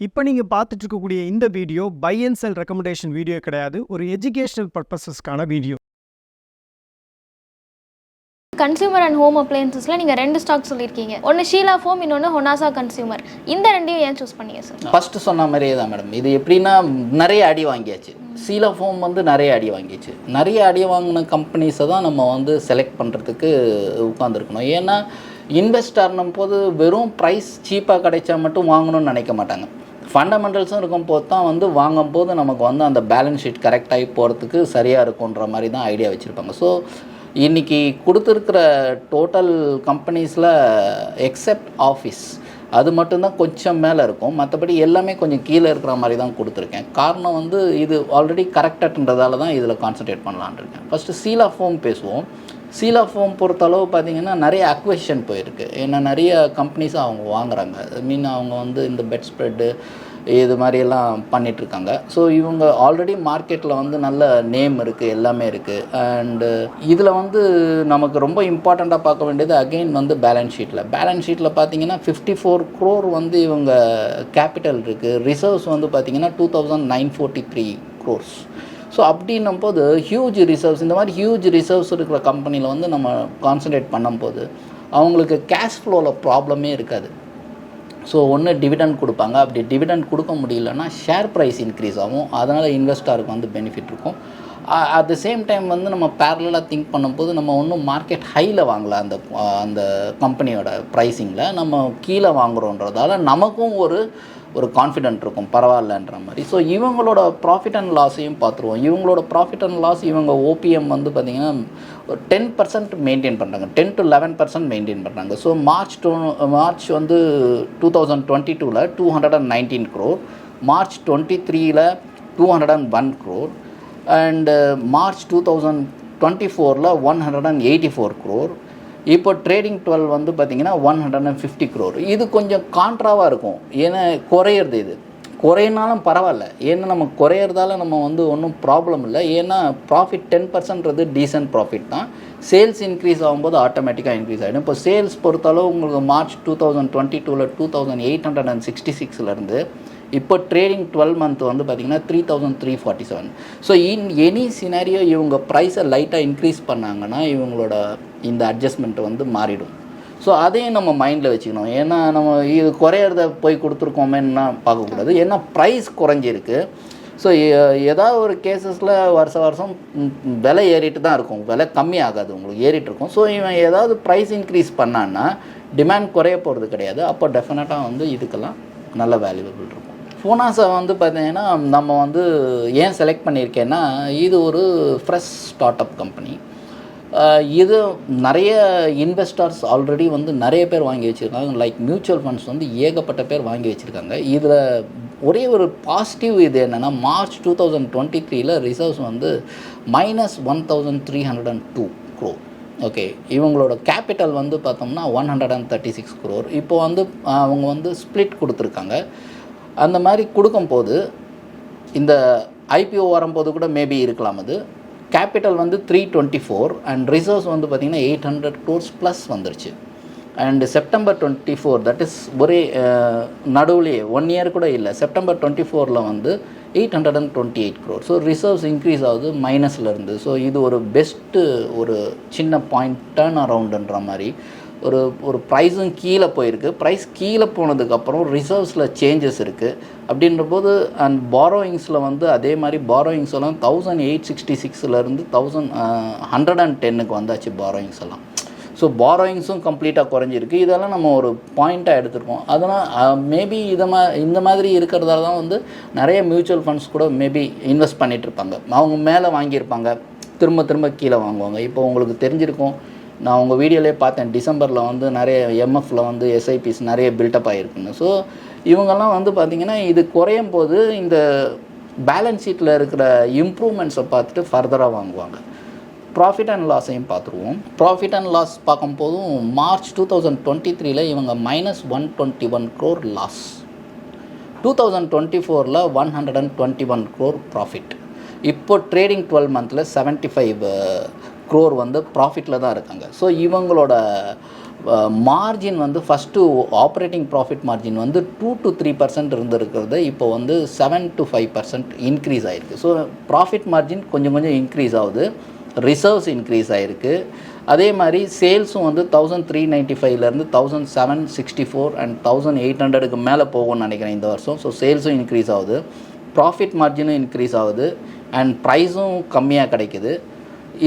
இப்போ நீங்க பார்த்துட்டு இருக்கக்கூடிய இந்த video buy and sell recommendation video கிடையாது. ஒரு எஜுகேஷனல் பர்பஸஸ்க்கான வீடியோ. கன்சியூமர் அண்ட் ஹோம் அப்ளையன்சஸ்ல நீங்க ரெண்டு ஸ்டாக் சொல்லியிருக்கீங்க. ஒன்று ஷீலா ஃபோம், இன்னொன்று ஹொனாசா கன்சியூமர். இந்த ரெண்டையும் ஏன் சூஸ் பண்ணீங்க சார்? ஃபர்ஸ்ட் சொன்ன மாதிரியே தான் மேடம். இது எப்படின்னா நிறைய அடி வாங்கியாச்சு. ஷீலா ஃபோம் வந்து நிறைய அடி வாங்கிச்சு. நிறைய அடி வாங்கின கம்பெனிஸை தான் நம்ம வந்து செலக்ட் பண்ணுறதுக்கு உட்காந்துருக்கணும். ஏன்னா இன்வெஸ்டர்னும் போது வெறும் ப்ரைஸ் சீப்பாக கிடைச்சா மட்டும் வாங்கணும்னு நினைக்க மாட்டாங்க. ஃபண்டமெண்டல்ஸும் இருக்கும் போது தான் வந்து வாங்கும் போது நமக்கு வந்து அந்த பேலன்ஸ் ஷீட் கரெக்டாகி போகிறதுக்கு சரியாக இருக்குன்ற மாதிரி தான் ஐடியா வச்சுருப்பாங்க. ஸோ இன்றைக்கி கொடுத்துருக்கிற டோட்டல் கம்பெனிஸில் எக்ஸப்ட் ஆஃபீஸ் அது மட்டும்தான் கொஞ்சம் மேலே இருக்கும். மற்றபடி எல்லாமே கொஞ்சம் கீழே இருக்கிற மாதிரி தான் கொடுத்துருக்கேன். காரணம் வந்து இது ஆல்ரெடி கரெக்டாகன்றதால தான் இதில் கான்சன்ட்ரேட் பண்ணலான் இருக்கேன். ஃபஸ்ட்டு ஷீலா ஃபோம் பேசுவோம். ஷீலா ஃபோம் பொறுத்தளவு பார்த்திங்கன்னா நிறைய அக்வெஷன் போயிருக்கு. ஏன்னா நிறைய கம்பெனிஸை அவங்க வாங்குகிறாங்க. மீன் அவங்க வந்து இந்த பெட் ஸ்ப்ரெட்டு இது மாதிரியெல்லாம் பண்ணிகிட்ருக்காங்க. ஸோ இவங்க ஆல்ரெடி மார்க்கெட்டில் வந்து நல்ல நேம் இருக்குது, எல்லாமே இருக்குது. அண்டு இதில் வந்து நமக்கு ரொம்ப இம்பார்ட்டண்ட்டாக பார்க்க வேண்டியது அகெயின் வந்து பேலன்ஸ் ஷீட்டில் பார்த்திங்கன்னா 54 crore வந்து இவங்க கேபிட்டல் இருக்குது. ரிசர்வ்ஸ் வந்து பார்த்திங்கன்னா 2943 crores. ஸோ அப்படின்னும் போது ஹியூஜ் ரிசர்வ்ஸ், இந்த மாதிரி ஹியூஜ் ரிசர்வ்ஸ் இருக்கிற கம்பெனியில் வந்து நம்ம கான்சன்ட்ரேட் பண்ணும்போது அவங்களுக்கு கேஷ் ஃப்ளோவில் ப்ராப்ளமே இருக்காது. ஸோ ஒன்று டிவிடெண்ட் கொடுப்பாங்க. அப்படி டிவிடெண்ட் கொடுக்க முடியலன்னா ஷேர் ப்ரைஸ் இன்க்ரீஸ் ஆகும். அதனால் இன்வெஸ்டருக்கு வந்து பெனிஃபிட் இருக்கும். அட் த சேம் டைம் வந்து நம்ம பேரலாக திங்க் பண்ணும்போது நம்ம ஒன்றும் மார்க்கெட் ஹையில் வாங்கலாம். அந்த கம்பெனியோட ப்ரைஸிங்கில் நம்ம கீழே வாங்குகிறோன்றதால நமக்கும் ஒரு கான்ஃபிடென்ட் இருக்கும், பரவாயில்லன்ற மாதிரி. ஸோ இவங்களோட ப்ராஃபிட் அண்ட் லாஸையும் பார்த்துருவோம். இவங்களோட ப்ராஃபிட் அண்ட் லாஸ் இவங்க ஓபிஎம் வந்து பார்த்திங்கன்னா ஒரு 10% மெயின்டைன் பண்ணுறாங்க, 10 to 11% மெயின்டைன் பண்ணுறாங்க. ஸோ மார்ச் வந்து 2022 219 crore, March 23 201 crore, and March 2024 184 crore. இப்போ ட்ரேடிங் 12 வந்து பார்த்திங்கன்னா 150 crore. இது கொஞ்சம் கான்ட்ராவாக இருக்கும். ஏன்னா குறையிறது, இது குறையினாலும் பரவாயில்ல. ஏன்னா நம்ம குறையிறதால நம்ம வந்து ஒன்றும் ப்ராப்ளம் இல்லை. ஏன்னா ப்ராஃபிட் 10%ன்றது டீசென்ட் ப்ராஃபிட் தான். சேல்ஸ் இன்க்ரீஸ் ஆகும்போது ஆட்டோமேட்டிக்காக இன்க்ரீஸ் ஆகிடும். இப்போ சேல்ஸ் பொறுத்தளவு உங்களுக்கு மார்ச் 2022 2866 இப்போ ட்ரேடிங் 12 month வந்து பார்த்திங்கன்னா 3347. ஸோ எனி சினாரியோ இவங்க ப்ரைஸை லைட்டாக இன்க்ரீஸ் பண்ணாங்கன்னா இவங்களோட இந்த அட்ஜஸ்ட்மெண்ட் வந்து மாறிடும். ஸோ அதையும் நம்ம மைண்டில் வச்சுக்கணும். ஏன்னா நம்ம இது குறையிறத போய் கொடுத்துருக்கோமேன்னா பார்க்கக்கூடாது. ஏன்னா ப்ரைஸ் குறைஞ்சிருக்கு. ஸோ ஏதாவது ஒரு கேசஸில் வருஷம் விலை ஏறிட்டு தான் இருக்கும், விலை கம்மி ஆகாது, உங்களுக்கு ஏறிட்டுருக்கும். ஸோ இவன் ஏதாவது ப்ரைஸ் இன்க்ரீஸ் பண்ணான்னா டிமாண்ட் குறைய போகிறது கிடையாது. அப்போ டெஃபினட்டாக வந்து இதுக்கெல்லாம் நல்ல வேல்யூபிள் இருக்கும். ஹொனாசா வந்து பார்த்திங்கன்னா நம்ம வந்து ஏன் செலக்ட் பண்ணியிருக்கேன்னா இது ஒரு ஃப்ரெஷ் ஸ்டார்ட் அப் கம்பெனி. இது நிறைய இன்வெஸ்டர்ஸ் ஆல்ரெடி வந்து நிறைய பேர் வாங்கி வச்சுருக்காங்க. லைக் மியூச்சுவல் ஃபண்ட்ஸ் வந்து ஏகப்பட்ட பேர் வாங்கி வச்சுருக்காங்க. இதில் ஒரே ஒரு பாசிட்டிவ் இது என்னென்னா மார்ச் 2023 ரிசர்வ்ஸ் வந்து -1302 crore. ஓகே, இவங்களோட கேபிட்டல் வந்து பார்த்தோம்னா 136 crore. இப்போ வந்து அவங்க வந்து ஸ்ப்ளிட் கொடுத்துருக்காங்க. அந்த மாதிரி கொடுக்கும்போது இந்த ஐபிஓ வரும்போது கூட மேபி இருக்கலாம். அது கேபிட்டல் வந்து 324 அண்ட் ரிசர்வ்ஸ் வந்து பார்த்திங்கன்னா 800 crores ப்ளஸ் வந்துருச்சு. அண்ட் செப்டம்பர் 24 தட் இஸ் ஒரே நடுவுலேயே 1 year கூட இல்லை, செப்டம்பர் 24 வந்து 828 crore. ஸோ ரிசர்வ்ஸ் இன்க்ரீஸ் ஆகுது மைனஸ்லேருந்து. ஸோ இது ஒரு பெஸ்ட்டு ஒரு சின்ன பாயிண்ட் டர்ன் அரவுண்டுன்ற மாதிரி ஒரு ப்ரைஸும் கீழே போயிருக்கு. ப்ரைஸ் கீழே போனதுக்கப்புறம் ரிசர்வ்ஸில் சேஞ்சஸ் இருக்குது. அப்படின்ற போது அண்ட் பாரோயிங்ஸில் வந்து அதே மாதிரி பாரோயிங்ஸ் எல்லாம் 1866 1110 வந்தாச்சு பாரோயிங்ஸ் எல்லாம். ஸோ பாரோயிங்ஸும் கம்ப்ளீட்டாக குறைஞ்சிருக்கு. இதெல்லாம் நம்ம ஒரு பாயிண்ட்டாக எடுத்துருக்கோம். அதனால் மேபி இந்த மாதிரி இருக்கிறதால தான் வந்து நிறைய மியூச்சுவல் ஃபண்ட்ஸ் கூட மேபி இன்வெஸ்ட் பண்ணிகிட்ருப்பாங்க. அவங்க மேலே வாங்கியிருப்பாங்க, திரும்ப கீழே வாங்குவாங்க. இப்போ உங்களுக்கு தெரிஞ்சிருக்கும், நான் உங்கள் வீடியோலேயே பார்த்தேன், டிசம்பரில் வந்து நிறைய எம்எஃப்பில் வந்து எஸ்ஐபிஸ் நிறைய பில்டப் ஆகிருக்குன்னு. ஸோ இவங்கெல்லாம் வந்து பார்த்திங்கன்னா இது குறையும் போது இந்த பேலன்ஸ் ஷீட்டில் இருக்கிற இம்ப்ரூவ்மெண்ட்ஸை பார்த்துட்டு ஃபர்தராக வாங்குவாங்க. ப்ராஃபிட் அண்ட் லாஸையும் பார்த்துருவோம். ப்ராஃபிட் அண்ட் லாஸ் பார்க்கும்போதும் மார்ச் 2023 இவங்க -121 crore லாஸ், 2024 121 crore ப்ராஃபிட். இப்போ ட்ரேடிங் 12 month 75 crore வந்து ப்ராஃபிட்டில் தான் இருக்காங்க. ஸோ இவங்களோட மார்ஜின் வந்து ஃபஸ்ட்டு ஆப்ரேட்டிங் ப்ராஃபிட் மார்ஜின் வந்து 2 to 3% இருந்திருக்கிறது இப்போ வந்து 7 to 5% இன்க்ரீஸ் ஆகிருக்கு. ஸோ ப்ராஃபிட் மார்ஜின் கொஞ்சம் கொஞ்சம் இன்க்ரீஸ் ஆகுது, ரிசர்வ்ஸ் இன்க்ரீஸ் ஆகிருக்கு. அதே மாதிரி சேல்ஸும் வந்து 1395லேருந்து 1764 அண்ட் 1800க்கு மேலே போகும்னு நினைக்கிறேன் இந்த வருஷம். ஸோ சேல்ஸும் இன்க்ரீஸ் ஆகுது, ப்ராஃபிட் மார்ஜினும் இன்க்ரீஸ் ஆகுது, அண்ட் ப்ரைஸும் கம்மியாக கிடைக்குது.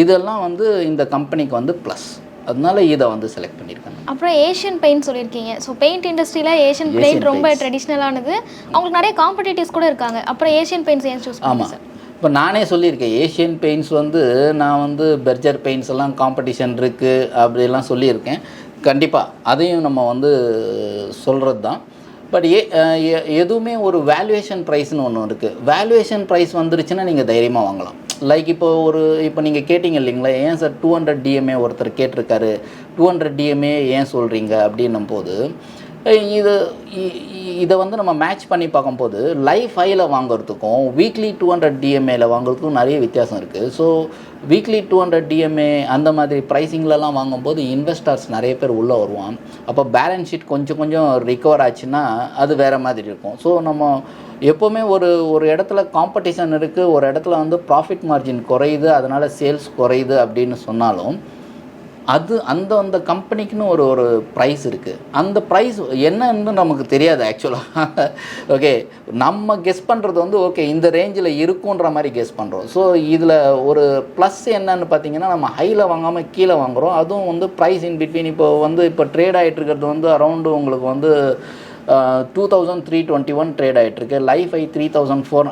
இதெல்லாம் வந்து இந்த கம்பெனிக்கு வந்து ப்ளஸ், அதனால இதை வந்து செலக்ட் பண்ணியிருக்காங்க. அப்புறம் ஏஷியன் பெயிண்ட் சொல்லியிருக்கீங்க. ஸோ பெயிண்ட் இண்டஸ்ட்ரியில் ஏஷியன் பெயிண்ட் ரொம்ப ட்ரெடிஷ்னலானது, அவங்களுக்கு நிறைய காம்படிட்டிவ்ஸ் கூட இருக்காங்க. அப்புறம் ஏஷியன் பெயிண்ட்ஸ் ஏன் சூஸ் பண்ணுங்க சார்? இப்போ நானே சொல்லியிருக்கேன், ஏஷியன் பெயிண்ட்ஸ் வந்து நான் வந்து பெர்ஜர் பெயிண்ட்ஸ் எல்லாம் காம்படிஷன் இருக்குது அப்படிலாம் சொல்லியிருக்கேன். கண்டிப்பாக அதையும் நம்ம வந்து சொல்கிறது தான். பட் எதுவுமே ஒரு வேல்யூவேஷன் ப்ரைஸ்னு ஒன்று இருக்குது. வேல்யூவேஷன் ப்ரைஸ் வந்துருச்சுன்னா நீங்கள் தைரியமாக வாங்கலாம். லைக் இப்போ நீங்கள் கேட்டிங்க இல்லைங்களா, ஏன் சார் 200 DMA ஒருத்தர் கேட்டிருக்காரு, 200 DMA ஏன் சொல்கிறீங்க அப்படின்னும் போது, இதை வந்து நம்ம மேட்ச் பண்ணி பார்க்கும்போது லைஃப் ஹையில் வாங்குறதுக்கும் வீக்லி 200 DMAல வாங்குறதுக்கும் நிறைய வித்தியாசம் இருக்குது. ஸோ வீக்லி 200 DMA அந்த மாதிரி ப்ரைஸிங்லலாம் வாங்கும்போது இன்வெஸ்டர்ஸ் நிறைய பேர் உள்ளே வருவான். அப்போ பேலன்ஸ் ஷீட் கொஞ்சம் கொஞ்சம் ரிகவர் ஆச்சுன்னா அது வேறு மாதிரி இருக்கும். ஸோ நம்ம எப்போவுமே ஒரு இடத்துல காம்படிஷன் இருக்குது, ஒரு இடத்துல வந்து ப்ராஃபிட் மார்ஜின் குறையுது, அதனால் சேல்ஸ் குறையுது அப்படின்னு சொன்னாலும் அது அந்த கம்பெனிக்குன்னு ஒரு ப்ரைஸ் இருக்குது. அந்த ப்ரைஸ் என்னன்னு நமக்கு தெரியாது ஆக்சுவலாக. ஓகே, நம்ம கெஸ் பண்ணுறது வந்து ஓகே இந்த ரேஞ்சில் இருக்குன்ற மாதிரி கெஸ் பண்ணுறோம். ஸோ இதில் ஒரு ப்ளஸ் என்னன்னு பார்த்தீங்கன்னா, நம்ம ஹையில் வாங்காமல் கீழே வாங்குகிறோம். அதுவும் வந்து ப்ரைஸ் இன் பிட்வீன் இப்போ ட்ரேட் ஆகிட்டு இருக்கிறது வந்து அரௌண்டு உங்களுக்கு வந்து 2321 ட்ரேட் ஆகிட்டுருக்கு. லைஃப் ஹை 3004,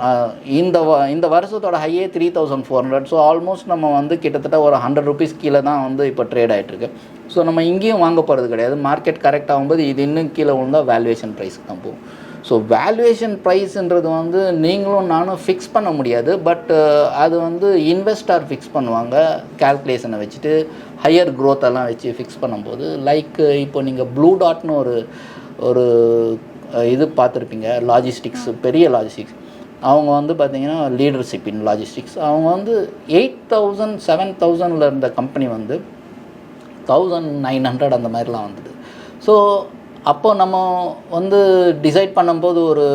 இந்த வருஷத்தோட ஹையே 3400. ஸோ ஆல்மோஸ்ட் நம்ம வந்து கிட்டத்தட்ட ஒரு 100 rupees கீழே தான் வந்து இப்போ ட்ரேட் ஆகிட்டுருக்கு. ஸோ நம்ம இங்கேயும் வாங்க போகிறது கிடையாது. மார்க்கெட் கரெக்ட் ஆகும்போது இது இன்னும் கீழே விழுந்தால் வேல்யூவேஷன் ப்ரைஸ்க்கு தான் போகும். ஸோ வேல்யூவேஷன் ப்ரைஸுன்றது வந்து நீங்களும் நானும் ஃபிக்ஸ் பண்ண முடியாது. பட் அது வந்து இன்வெஸ்டார் ஃபிக்ஸ் பண்ணுவாங்க, கால்குலேஷனை வச்சுட்டு ஹையர் க்ரோத்தெல்லாம் வச்சு ஃபிக்ஸ் பண்ணும்போது. லைக் இப்போ நீங்கள் ப்ளூ டாட்னு ஒரு இது பார்த்துருப்பீங்க, லாஜிஸ்டிக்ஸ், பெரிய லாஜிஸ்டிக்ஸ். அவங்க வந்து பார்த்திங்கன்னா லீடர்ஷிப் இன் லாஜிஸ்டிக்ஸ். அவங்க வந்து 8000 7000ல் இருந்த கம்பெனி வந்து 1900 அந்த மாதிரிலாம் வந்தது. ஸோ அப்போ நம்ம வந்து டிசைட் பண்ணும்போது ஒரு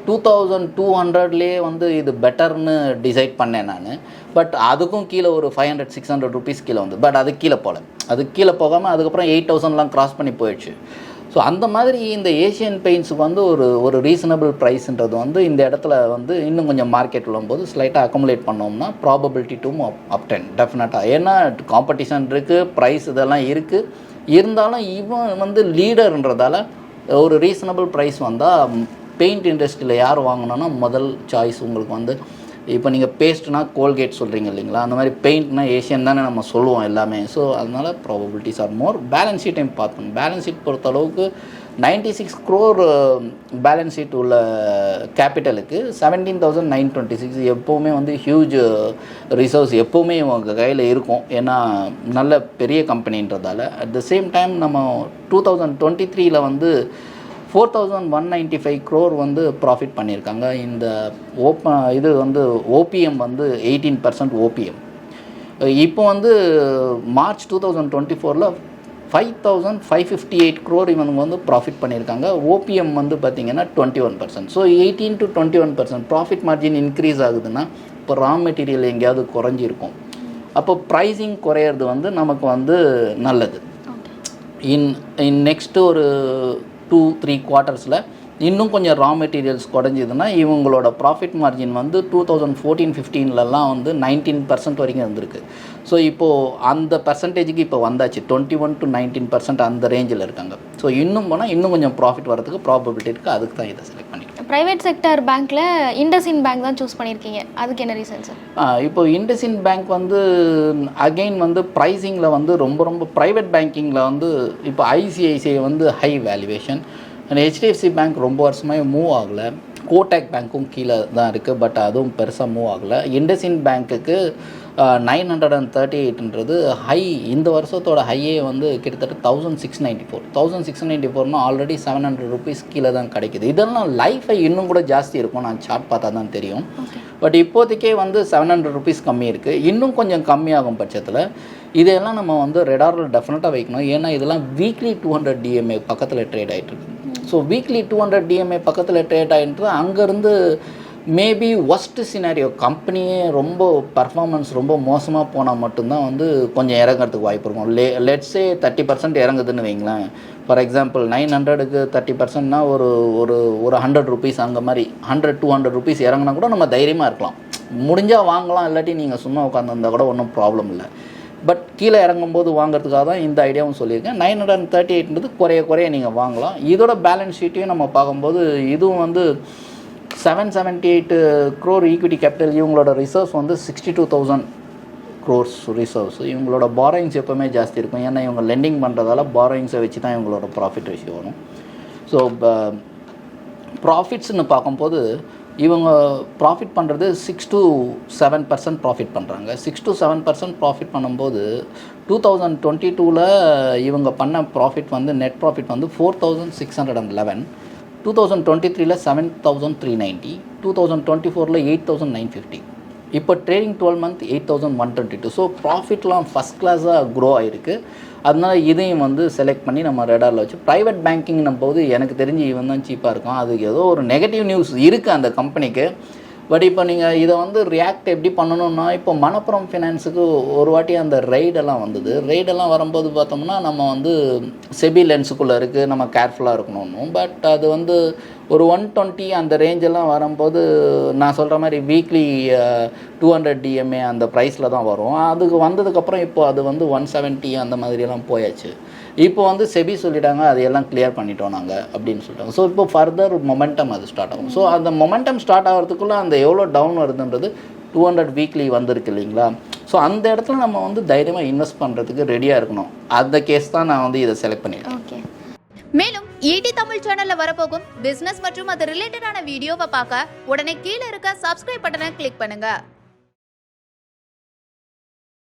2200லேயே வந்து இது பெட்டர்னு டிசைட் பண்ணேன் நான். பட் அதுக்கும் கீழே ஒரு 500-600 rupees கீழே வந்து, பட் அது கீழே போகல. அது கீழே போகாமல் அதுக்கப்புறம் 8000லாம் க்ராஸ் பண்ணி போயிடுச்சு. ஸோ அந்த மாதிரி இந்த ஏஷியன் பெயிண்ட்ஸுக்கு வந்து ஒரு ரீசனபிள் ப்ரைஸ்ன்றது வந்து இந்த இடத்துல வந்து இன்னும் கொஞ்சம் மார்க்கெட் வரும்போது ஸ்லைட்டாக அக்குமுலேட் பண்ணோம்னா ப்ராபபிலிட்டி டு அப் 10 டெஃபினட்டாக. ஏன்னா காம்படிஷன் இருக்குது, ப்ரைஸ் இதெல்லாம் இருக்குது. இருந்தாலும் இவன் வந்து லீடர்ன்றதால ஒரு ரீசனபிள் ப்ரைஸ் வந்தால் பெயிண்ட் இண்டஸ்ட்ரியில் யார் வாங்கினோன்னா முதல் சாய்ஸ் உங்களுக்கு வந்து, இப்போ நீங்கள் பேஸ்ட்னா கோல்கேட் சொல்கிறீங்க இல்லைங்களா, அந்த மாதிரி பெயிண்ட்னா ஏஷியன் தானே நம்ம சொல்லுவோம் எல்லாமே. ஸோ அதனால் ப்ராபபிலிட்டிஸ் ஆர் மோர். பேலன்ஸ் ஷீட்டையும் பார்க்கணும். பேலன்ஸ் ஷீட் பொறுத்த அளவுக்கு 96 crore பேலன்ஸ் ஷீட் உள்ள கேபிட்டலுக்கு 17,926 எப்போவுமே வந்து ஹியூஜ் ரிசர்வ்ஸ் எப்போவுமே உங்கள் கையில் இருக்கும். ஏன்னா நல்ல பெரிய கம்பெனின்றதால. அட் த சேம் டைம் நம்ம 2023ல் வந்து 4195 crore வந்து ப்ராஃபிட் பண்ணியிருக்காங்க. இந்த இது வந்து ஓபிஎம் வந்து 18% ஓபிஎம். இப்போ வந்து மார்ச் 2024ல் 5558 crore இவங்க வந்து ப்ராஃபிட் பண்ணியிருக்காங்க. ஓபிஎம் வந்து பார்த்திங்கன்னா 21%. So 18 to 21% profit margin increase ஆகுதுன்னா இப்போ ரா மெட்டீரியல் எங்கேயாவது குறைஞ்சிருக்கும். அப்போ ப்ரைஸிங் குறையிறது வந்து நமக்கு வந்து நல்லது. இன் நெக்ஸ்ட்டு ஒரு 2-3 quartersல இன்னும் கொஞ்சம் ரா மெட்டீரியல்ஸ் குறைஞ்சிதுன்னா இவங்களோட ப்ராஃபிட் மார்ஜின் வந்து 2014-15லலாம் வந்து 19% வரைக்கும் இருந்திருக்கு. ஸோ இப்போது அந்த பர்சன்டேஜுக்கு இப்போ வந்தாச்சு, 21 to 19% அந்த ரேஞ்சில் இருக்காங்க. ஸோ இன்னும் போனால் இன்னும் கொஞ்சம் ப்ராஃபிட் வரதுக்கு ப்ராபபிலிட்டி இருக்குது. அதுக்கு தான் இதை செலக்ட் பண்ணியிருக்கேன். ப்ரைவேட் செக்டர் பேங்க்கில் இண்டஸ்இண்ட் பேங்க் தான் சூஸ் பண்ணியிருக்கீங்க, அதுக்கு என்ன ரீசன் சார்? இப்போ இண்டஸ்இண்ட் பேங்க் வந்து அகெயின் வந்து ப்ரைஸிங்கில் வந்து ரொம்ப ப்ரைவேட் பேங்கிங்கில் வந்து இப்போ ஐசிஐசிஐ வந்து high valuation, and HDFC bank ரொம்ப வருஷமாக மூவ் ஆகலை. கோடெக் பேங்க்கும் கீழே தான் இருக்குது, பட் அதுவும் பெருசாக மூவ் ஆகலை. இண்டஸ்இண்ட் பேங்க்குக்கு 938ன்றது ஹை. இந்த வருஷத்தோட ஹையே வந்து கிட்டத்தட்ட 1694 ஆல்ரெடி 700 rupees கீழே தான் கிடைக்குது. இதெல்லாம் லைஃபை இன்னும் கூட ஜாஸ்தி இருக்கும். நான் சார்ட் பார்த்தா தான் தெரியும். பட் இப்போதைக்கே வந்து 700 ருபீஸ் கம்மி இருக்குது. இன்னும் கொஞ்சம் கம்மியாகும் பட்சத்தில் இதையெல்லாம் நம்ம வந்து ரெடாரில் டெஃபினட்டாக வைக்கணும். ஏன்னா இதெல்லாம் வீக்லி 200 DMA பக்கத்தில் ட்ரேட் ஆகிட்டுருக்கு. ஸோ வீக்லி 200 DMA பக்கத்தில் ட்ரேட் ஆகிட்டு அங்கேருந்து மேபி ஒஸ்ட் சினாரியோ கம்பெனியே ரொம்ப பர்ஃபார்மன்ஸ் ரொம்ப மோசமாக போனால் மட்டும்தான் வந்து கொஞ்சம் இறங்கிறதுக்கு வாய்ப்பு இருக்கும். லெட்ஸே 30% இறங்குதுன்னு வைங்களேன். ஃபார் எக்ஸாம்பிள் 900க்கு 30%னா ஒரு ஒரு ஒரு 100 ருபீஸ் அங்கே மாதிரி 100-200 ருபீஸ் இறங்கினா கூட நம்ம தைரியமாக இருக்கலாம். முடிஞ்சால் வாங்கலாம், இல்லாட்டி நீங்கள் சும்மா உட்காந்துருந்தா கூட ஒன்றும் ப்ராப்ளம் இல்லை. பட் கீழே இறங்கும்போது வாங்குறதுக்காக தான் இந்த ஐடியாவும் சொல்லியிருக்கேன். 938ன்றது குறைய நீங்கள் வாங்கலாம். இதோட பேலன்ஸ் ஷீட்டையும் நம்ம பார்க்கும்போது இதுவும் வந்து 778 crore ஈக்விட்டி கேபிட்டல். இவங்களோட ரிசர்வ்ஸ் வந்து 62,000 crores ரிசர்வ்ஸ். இவங்களோட பாரோயிங்ஸ் எப்போவுமே ஜாஸ்தி இருக்கும். ஏன்னா இவங்க லெண்டிங் பண்ணுறதால பாரோயிங்ஸை வச்சு தான் இவங்களோட ப்ராஃபிட் ரேஷியோ வரும். ஸோ ப்ராஃபிட்ஸ்னு பார்க்கும்போது இவங்க ப்ராஃபிட் பண்ணுறது 6-7% ப்ராஃபிட் பண்ணுறாங்க. 6-7% ப்ராஃபிட் பண்ணும்போது 2022ல் இவங்க பண்ண ப்ராஃபிட் வந்து நெட் ப்ராஃபிட் வந்து 4,611, 2023ல் 7,390, 2024ல் 8,950. இப்போ ட்ரேடிங் 12 month 8,122. ஸோ ப்ராஃபிட்லாம் ஃபஸ்ட் கிளாஸாக க்ரோ ஆகிருக்கு. அதனால இதையும் வந்து செலக்ட் பண்ணி நம்ம ரேடாரில் வச்சு ப்ரைவேட் பேங்கிங்னும் போது எனக்கு தெரிஞ்சு இவன் தான் சீப்பாக இருக்கும். அது ஏதோ ஒரு நெகட்டிவ் நியூஸ் இருக்குது அந்த கம்பெனிக்கு. பட் இப்போ நீங்கள் இதை வந்து ரியாக்ட் எப்படி பண்ணணும்னா, இப்போ மணப்புரம் ஃபினான்ஸுக்கு ஒரு வாட்டி அந்த ரைடெல்லாம் வந்தது. ரைடெல்லாம் வரும்போது பார்த்தோம்னா நம்ம வந்து செபி லென்ஸுக்குள்ளே இருக்குது, நம்ம கேர்ஃபுல்லாக இருக்கணும். பட் அது வந்து ஒரு 120 அந்த ரேஞ்செல்லாம் வரும்போது நான் சொல்கிற மாதிரி வீக்லி 200 DMA அந்த ப்ரைஸில் தான் வரும். அதுக்கு வந்ததுக்கப்புறம் இப்போ அது வந்து 170 அந்த மாதிரியெல்லாம் போயாச்சு. இப்போ வந்து செபி சொல்லிட்டாங்க அதையெல்லாம் கிளியர் பண்ணிட்டோம் நாங்கள் அப்படின்னு சொல்லிட்டாங்க. ஸோ இப்போ ஃபர்தர் மொமெண்டம் அது ஸ்டார்ட் ஆகும். ஸோ அந்த மொமெண்டம் ஸ்டார்ட் ஆகிறதுக்குள்ளே அந்த எவ்வளோ டவுன் வருதுன்றது 200 வீக்லி வந்திருக்கு இல்லைங்களா. ஸோ அந்த இடத்துல நம்ம வந்து தைரியமாக இன்வெஸ்ட் பண்ணுறதுக்கு ரெடியாக இருக்கணும். அந்த கேஸ் தான் நான் வந்து இதை செலக்ட் பண்ணியிருக்கேன். ஓகே. மேலும் ஈடி தமிழ் சேனல்ல வரப்போகும் பிசினஸ் மற்றும் அது ரிலேட்டடான வீடியோவை பார்க்க உடனே கீழே இருக்க சப்ஸ்கிரைப் பட்டனை கிளிக் பண்ணுங்க.